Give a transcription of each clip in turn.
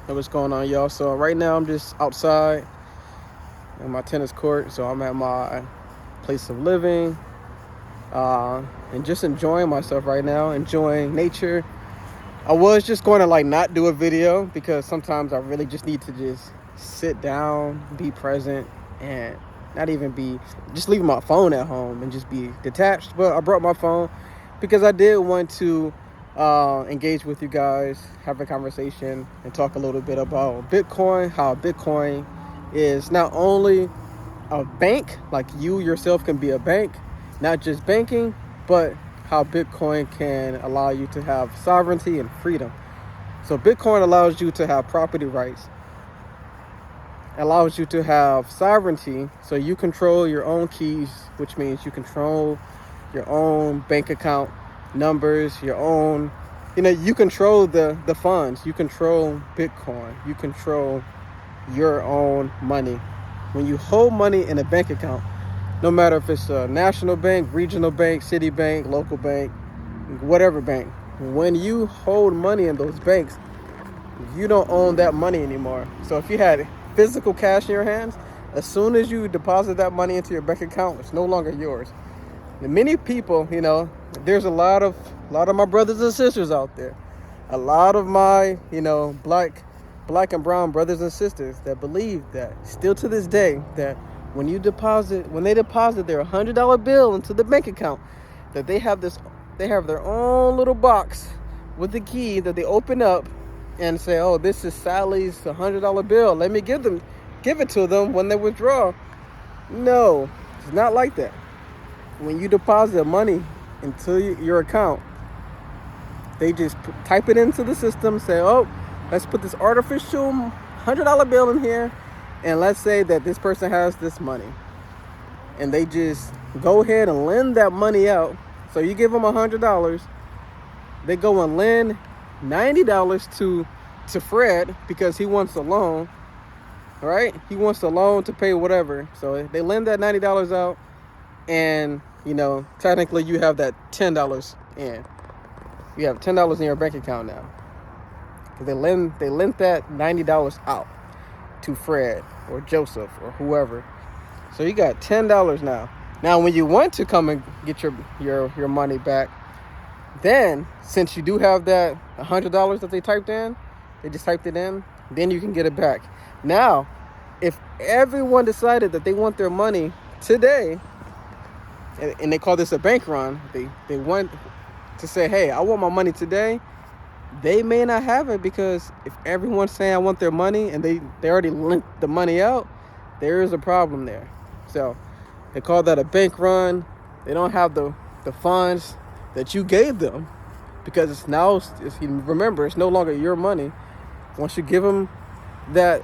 Hey, what's going on, y'all? So right now I'm just outside in my tennis court. So I'm at my place of living, and just enjoying myself right now, enjoying nature. I was just going to not do a video because sometimes I really just need to just sit down, be present, and not even be just leaving my phone at home and just be detached. But I brought my phone because I did want to engage with you guys, have a conversation, and talk a little bit about Bitcoin, how Bitcoin is not only a bank, like you yourself can be a bank, not just banking, but how Bitcoin can allow you to have sovereignty and freedom. So Bitcoin allows you to have property rights, allows you to have sovereignty, so you control your own keys, which means you control your own bank account numbers, your own, you control the funds, you control Bitcoin, you control your own money. When you hold money in a bank account, no matter if it's a national bank, regional bank, city bank, local bank, whatever bank, when you hold money in those banks, you don't own that money anymore. So if you had physical cash in your hands, as soon as you deposit that money into your bank account, it's no longer yours. And many people, there's a lot of my brothers and sisters out there, a lot of my, black and brown brothers and sisters that believe that still to this day that when they deposit their $100 bill into the bank account, that they have their own little box with the key that they open up and say, oh, this is Sally's $100 bill. Let me give it to them when they withdraw. No, it's not like that. When you deposit money into your account, they just type it into the system, say, oh, let's put this artificial $100 bill in here, and let's say that this person has this money. And they just go ahead and lend that money out. So you give them $100, they go and lend $90 to Fred because he wants a loan, right? He wants a loan to pay whatever. So they lend that $90 out, and technically you have that $10 in. You have $10 in your bank account now. They lent that $90 out to Fred or Joseph or whoever. So you got $10 now. Now when you want to come and get your money back, then since you do have that $100 that they just typed it in, then you can get it back. Now, if everyone decided that they want their money today, and they call this a bank run, they want to say, hey, I want my money today, they may not have it, because if everyone's saying I want their money and they already lent the money out, there is a problem there. So they call that a bank run. They don't have the funds that you gave them, because it's now, remember, it's no longer your money. Once you give them that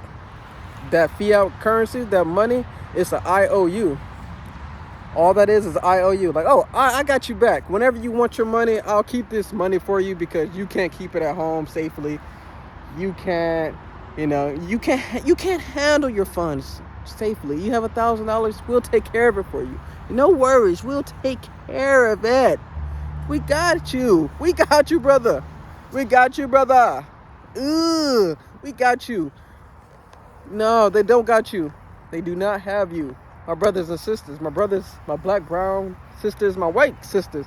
fiat currency, that money, it's an IOU. All that is IOU. Like, oh, I got you back. Whenever you want your money, I'll keep this money for you, because you can't keep it at home safely. You can't handle your funds safely. You have $1,000, we'll take care of it for you. No worries, we'll take care of it. We got you. We got you, brother. We got you, brother. We got you. No, they don't got you. They do not have you. My brothers and sisters, my black, brown sisters, my white sisters,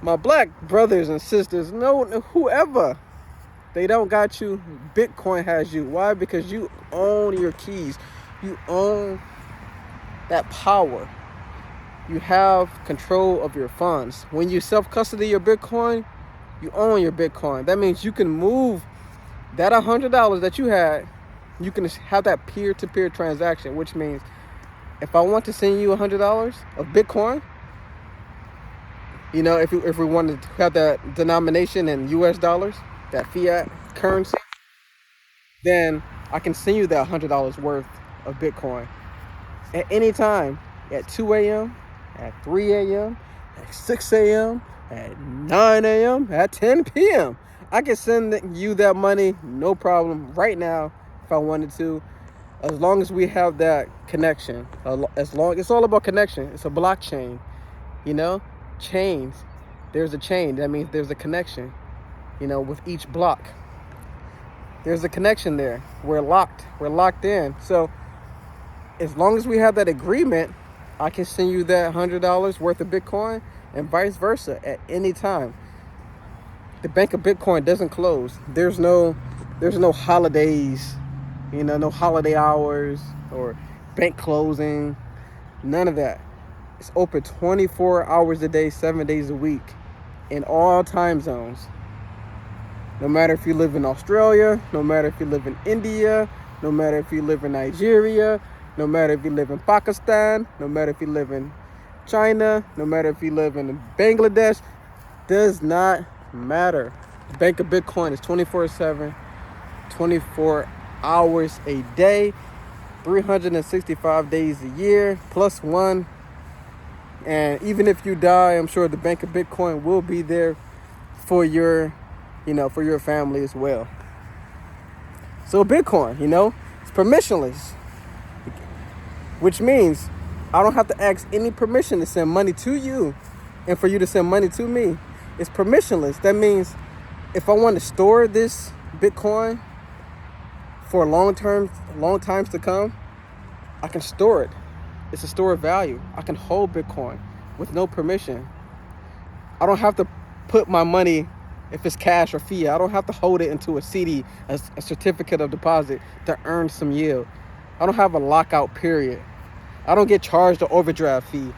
my black brothers and sisters, no, whoever, they don't got you. Bitcoin has you. Why? Because you own your keys. You own that power. You have control of your funds. When you self-custody your Bitcoin, you own your Bitcoin. That means you can move that $100 that you had. You can have that peer-to-peer transaction, which means if I want to send you $100 of Bitcoin, if we wanted to have that denomination in US dollars, that fiat currency, then I can send you that $100 worth of Bitcoin at any time, at 2 a.m., at 3 a.m., at 6 a.m., at 9 a.m., at 10 p.m. I can send you that money, no problem, right now, if I wanted to, as long as we have that connection. It's all about connection. It's a blockchain, chains. There's a chain. That means there's a connection, with each block. There's a connection there. We're locked in. So as long as we have that agreement, I can send you that $100 worth of Bitcoin and vice versa at any time. The Bank of Bitcoin doesn't close. There's no holidays, no holiday hours or bank closing, none of that. It's open 24 hours a day, 7 days a week in all time zones. No matter if you live in Australia, no matter if you live in India, no matter if you live in Nigeria, no matter if you live in Pakistan, no matter if you live in China, no matter if you live in Bangladesh, does not matter. The Bank of Bitcoin is 24/7, 24 hours a day, 365 days a year, plus one. And even if you die, I'm sure the Bank of Bitcoin will be there for your family as well. So Bitcoin, it's permissionless, which means I don't have to ask any permission to send money to you and for you to send money to me. It's permissionless. That means if I want to store this Bitcoin for long times to come, I can store it. It's a store of value. I can hold Bitcoin with no permission. I don't have to put my money, if it's cash or fiat, I don't have to hold it into a CD, a certificate of deposit, to earn some yield. I don't have a lockout period. I don't get charged an overdraft fee.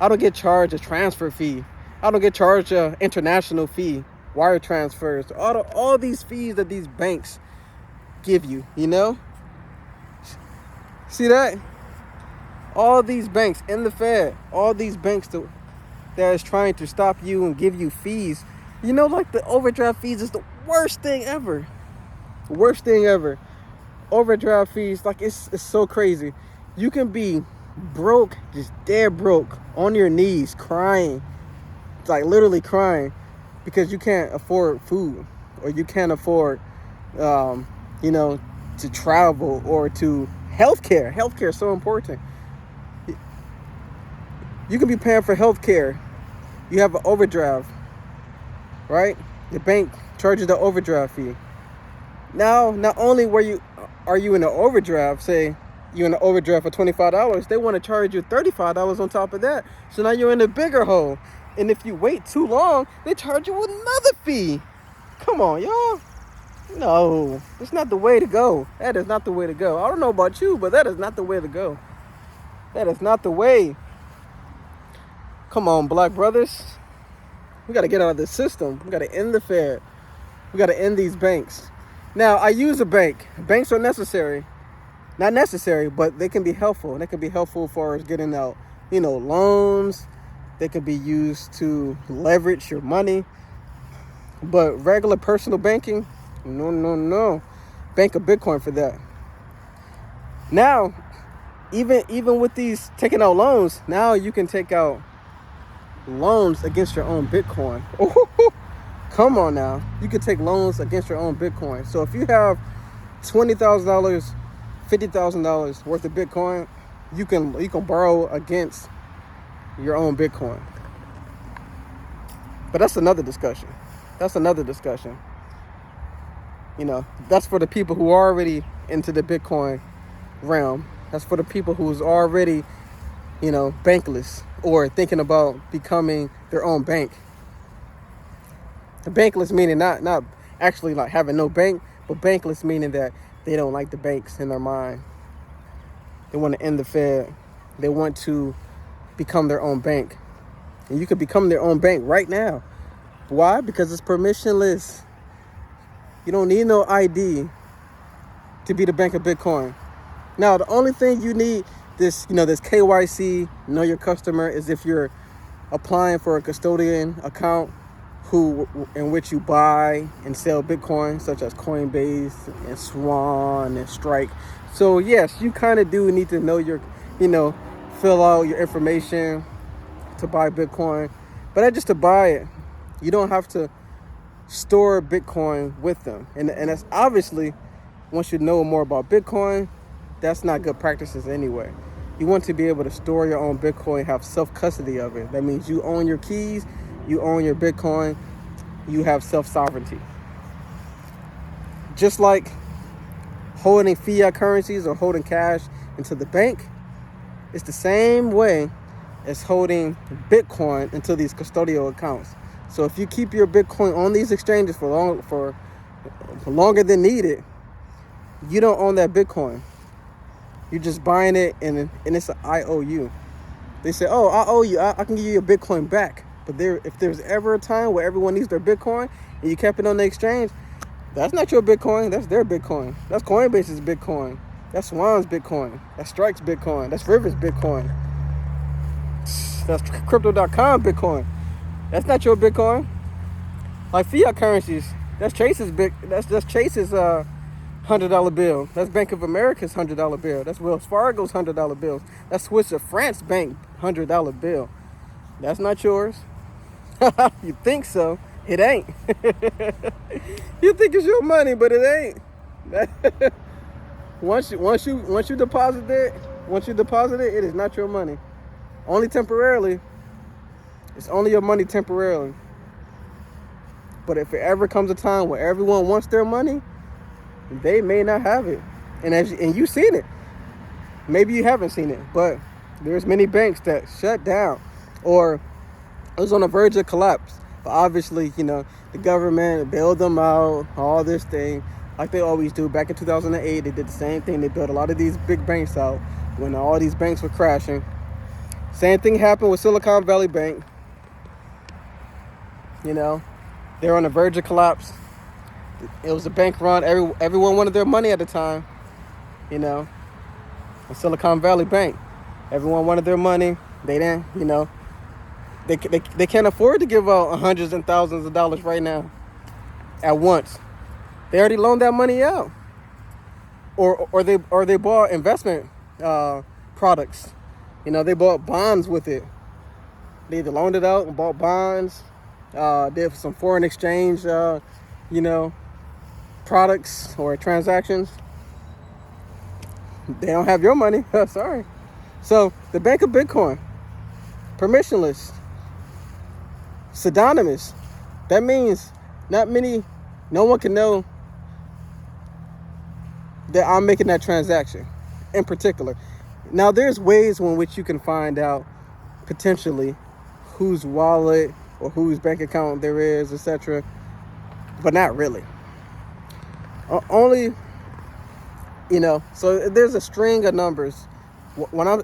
I don't get charged a transfer fee. I don't get charged an international fee, wire transfers, all these fees that these banks give you, See that? All these banks in the Fed, all these banks that is trying to stop you and give you fees. Like the overdraft fees is the worst thing ever. Worst thing ever. Overdraft fees, like it's so crazy. You can be broke, just dead broke, on your knees, crying, like literally crying, because you can't afford food, or you can't afford, to travel, or to healthcare. Healthcare is so important. You can be paying for healthcare. You have an overdraft, right? The bank charges the overdraft fee. Now, not only are you in an overdraft, say you're in an overdraft for $25, they want to charge you $35 on top of that. So now you're in a bigger hole. And if you wait too long, they charge you another fee. Come on, y'all. No, it's not the way to go. That is not the way to go. I don't know about you, but that is not the way to go. That is not the way. Come on, black brothers. We got to get out of this system. We got to end the Fed. We got to end these banks. Now, I use a bank. Banks are necessary. Not necessary, but they can be helpful. They can be helpful for getting out, loans. They can be used to leverage your money. But regular personal banking, no. Bank of Bitcoin for that. Now, even with these taking out loans, now you can take out loans against your own Bitcoin. Ooh, come on now. You can take loans against your own Bitcoin. So if you have $20,000, $50,000 worth of Bitcoin, you can borrow against your own Bitcoin. But that's another discussion. That's for the people who are already into the Bitcoin realm. That's for the people who's already, bankless, or thinking about becoming their own bank. The bankless meaning not actually like having no bank, but bankless meaning that they don't like the banks in their mind. They want to end the Fed. They want to become their own bank. And you could become their own bank right now. Why? Because it's permissionless. You don't need no ID to be the Bank of Bitcoin. Now, the only thing you need, this KYC, know your customer, is if you're applying for a custodian account in which you buy and sell Bitcoin, such as Coinbase and Swan and Strike. So yes, you kind of do need to know fill out your information to buy Bitcoin, but not just to buy it. You don't have to store Bitcoin with them. And that's obviously, once you know more about Bitcoin, that's not good practices anyway. You want to be able to store your own Bitcoin, have self-custody of it. That means you own your keys, you own your Bitcoin, you have self-sovereignty. Just like holding fiat currencies or holding cash into the bank, it's the same way as holding Bitcoin into these custodial accounts. So if you keep your Bitcoin on these exchanges for longer than needed, you don't own that Bitcoin. You're just buying it, and it's an IOU. They say, oh, I owe you. I can give you your Bitcoin back. But if there's ever a time where everyone needs their Bitcoin and you kept it on the exchange, that's not your Bitcoin. That's their Bitcoin. That's Coinbase's Bitcoin. That's Swan's Bitcoin. That's Strike's Bitcoin. That's River's Bitcoin. That's Crypto.com Bitcoin. That's not your Bitcoin. Like fiat currencies, that's Chase's Chase's $100 bill. That's Bank of America's $100 bill. That's Wells Fargo's $100 bills. That's Swiss France Bank $100 bill. That's not yours. You think so? It ain't. You think it's your money, but it ain't. Once you deposit it, it is not your money. Only temporarily. It's only your money temporarily. But if it ever comes a time where everyone wants their money, they may not have it. And you've seen it. Maybe you haven't seen it, but there's many banks that shut down or it was on the verge of collapse. But obviously, the government bailed them out, all this thing, like they always do. Back in 2008, they did the same thing. They bailed a lot of these big banks out when all these banks were crashing. Same thing happened with Silicon Valley Bank. They're on the verge of collapse. It was a bank run. Everyone wanted their money at the time. Silicon Valley Bank. Everyone wanted their money. They didn't, they can't afford to give out hundreds and thousands of dollars right now at once. They already loaned that money out. Or they bought investment products. They bought bonds with it. They either loaned it out and bought bonds. Did some foreign exchange, products or transactions. They don't have your money. Sorry. So the Bank of Bitcoin, permissionless, pseudonymous. That means no one can know that I'm making that transaction in particular. Now there's ways in which you can find out potentially whose wallet or whose bank account there is, etc. But not really. Only, so there's a string of numbers.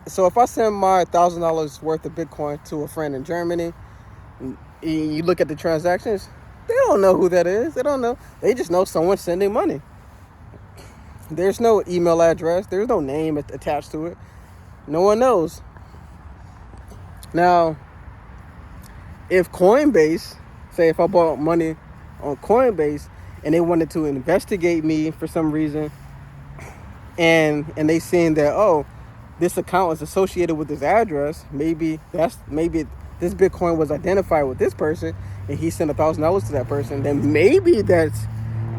So if I send my $1,000 worth of Bitcoin to a friend in Germany, and you look at the transactions, they don't know who that is. They don't know. They just know someone's sending money. There's no email address. There's no name attached to it. No one knows. Now, if Coinbase, say if I bought money on Coinbase and they wanted to investigate me for some reason, and they seen that, oh, this account is associated with this address, maybe this Bitcoin was identified with this person and he sent $1,000 to that person, then maybe that's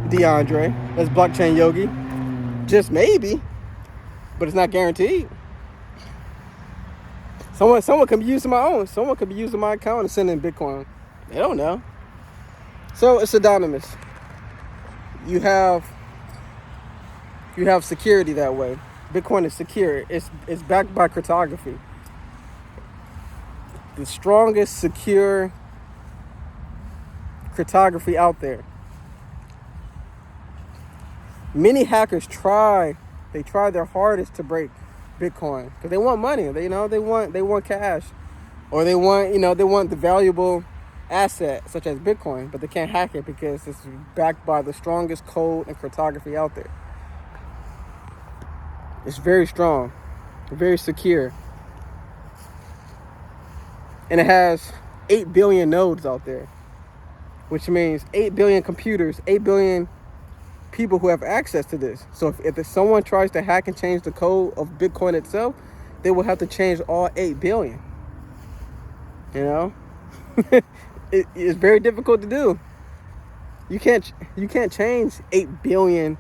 DeAndre, that's Blockchain Yogi. Just maybe, but it's not guaranteed. Someone could be using my own. Someone could be using my account and sending Bitcoin. They don't know. So it's pseudonymous. You have security that way. Bitcoin is secure. It's backed by cryptography. The strongest secure cryptography out there. Many hackers try their hardest to break Bitcoin because they want money. They want cash, or they want the valuable asset such as Bitcoin, but they can't hack it because it's backed by the strongest code and cryptography out there. It's very strong, very secure, and it has 8 billion nodes out there, which means 8 billion computers, 8 billion people who have access to this. So if someone tries to hack and change the code of Bitcoin itself, they will have to change all 8 billion. It's very difficult to do. You can't change 8 billion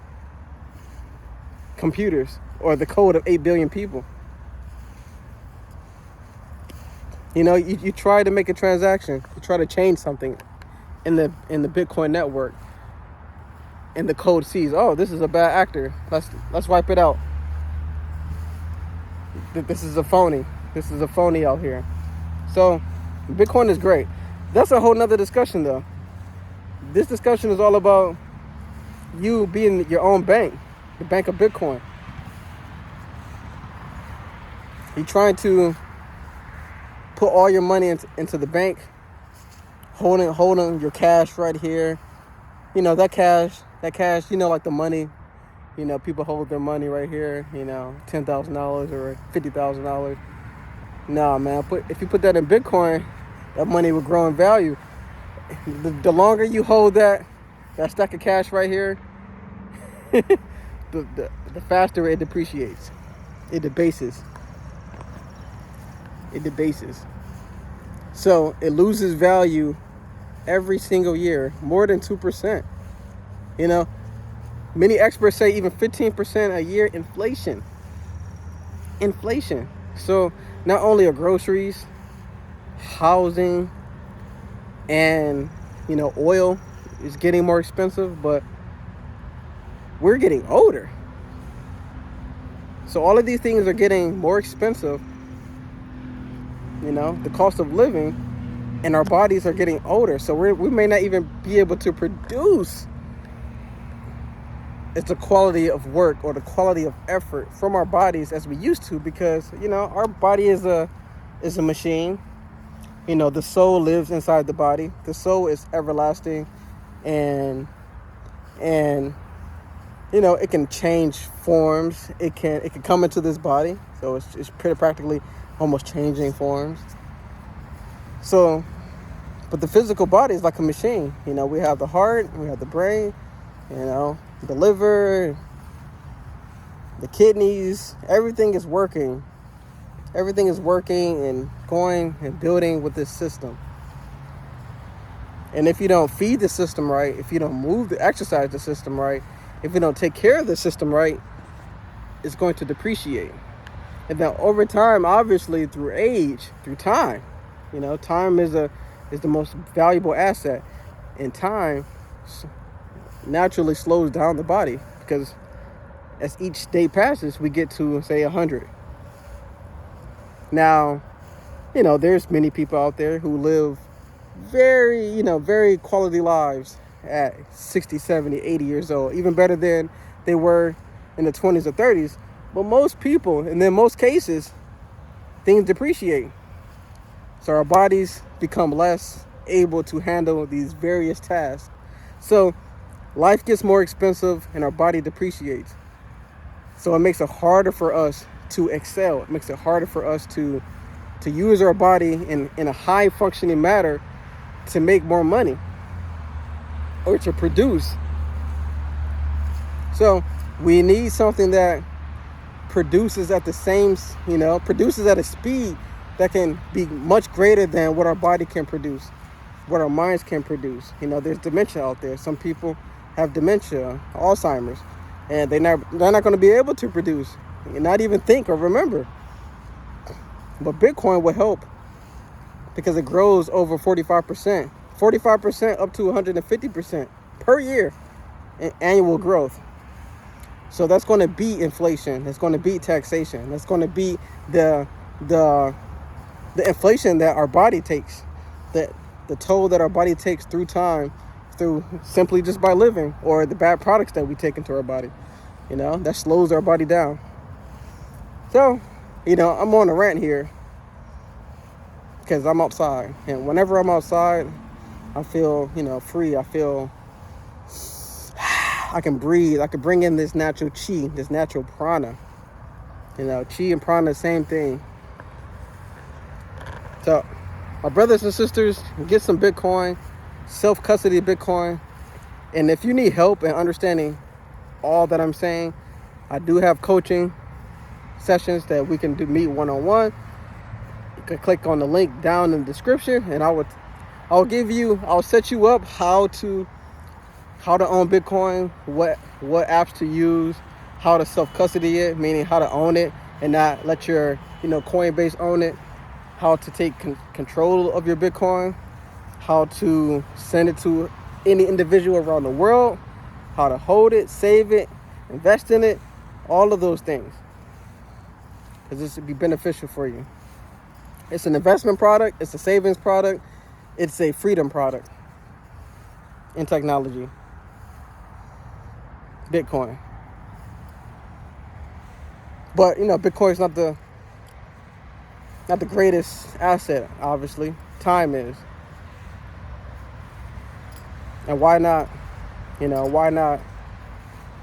computers or the code of 8 billion people. You try to make a transaction, you try to change something in the Bitcoin network. and the code sees, oh, this is a bad actor. Let's wipe it out. This is a phony. This is a phony out here. So Bitcoin is great. That's a whole nother discussion though. This discussion is all about you being your own bank, the bank of Bitcoin. You're trying to put all your money into the bank, holding your cash right here. That cash, like the money, people hold their money right here, $10,000 or $50,000. Nah, man, if you put that in Bitcoin, that money will grow in value. The longer you hold that stack of cash right here, the faster it depreciates. It debases. So it loses value every single year, more than 2%. Many experts say even 15% a year inflation. So not only are groceries, housing, and oil is getting more expensive, but we're getting older. So all of these things are getting more expensive. The cost of living, and our bodies are getting older. So we may not even be able to produce the quality of work or the quality of effort from our bodies as we used to, because our body is a machine. The soul lives inside the body. The soul is everlasting, and it can change forms. It can come into this body, so it's pretty practically almost changing forms. So, but the physical body is like a machine. We have the heart, we have the brain, the liver, the kidneys. Everything is working and going and building with this system. And if you don't feed the system right, if you don't exercise the system right, if you don't take care of the system right, it's going to depreciate. And then over time, obviously through age, through time, time is the most valuable asset. And time naturally slows down the body, because as each day passes, we get to say 100. Now, there's many people out there who live very, very quality lives at 60, 70, 80 years old, even better than they were in the 20s or 30s. But most people, and in most cases, things depreciate. So our bodies become less able to handle these various tasks. So life gets more expensive and our body depreciates. So it makes it harder for us to excel. It makes it harder for us to use our body in a high functioning manner to make more money or to produce. So we need something that produces at the same, produces at a speed that can be much greater than what our body can produce, what our minds can produce. There's dementia out there. Some people have dementia, Alzheimer's, and they're not going to be able to produce, not even think or remember. But Bitcoin will help, because it grows over 45%, up to 150% per year in annual growth. So that's going to beat inflation. It's going to beat taxation. That's going to beat the inflation that our body takes, the toll that our body takes through time, through simply just by living, or the bad products that we take into our body. That slows our body down. So, I'm on a rant here because I'm outside, and whenever I'm outside, I feel, free. I feel I can breathe. I can bring in this natural chi, this natural prana. Chi and prana, same thing. So, my brothers and sisters, get some Bitcoin, self-custody Bitcoin. And if you need help in understanding all that I'm saying, I do have coaching sessions that we can meet one-on-one. You can click on the link down in the description, and I'll set you up how to own Bitcoin, what apps to use, how to self-custody it, meaning how to own it and not let your Coinbase own it, how to take control of your Bitcoin, how to send it to any individual around the world, how to hold it, save it, invest in it, all of those things. Because this would be beneficial for you. It's an investment product, it's a savings product, it's a freedom product in technology. Bitcoin. But Bitcoin's not the greatest asset, obviously. Time is. And why not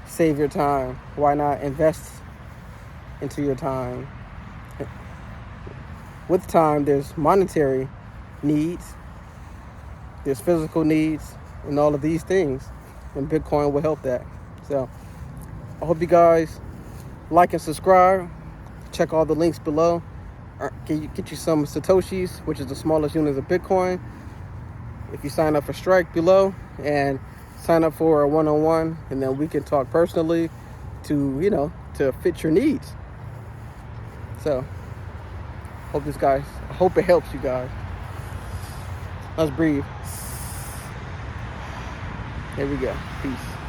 save your time? Why not invest into your time? With time, there's monetary needs, there's physical needs, and all of these things. And Bitcoin will help that. So I hope you guys like and subscribe. Check all the links below. Get you some Satoshis, which is the smallest unit of Bitcoin. If you sign up for Strike below and sign up for a one-on-one, and then we can talk personally to fit your needs. So I hope it helps you guys. Let's breathe. Here we go. Peace.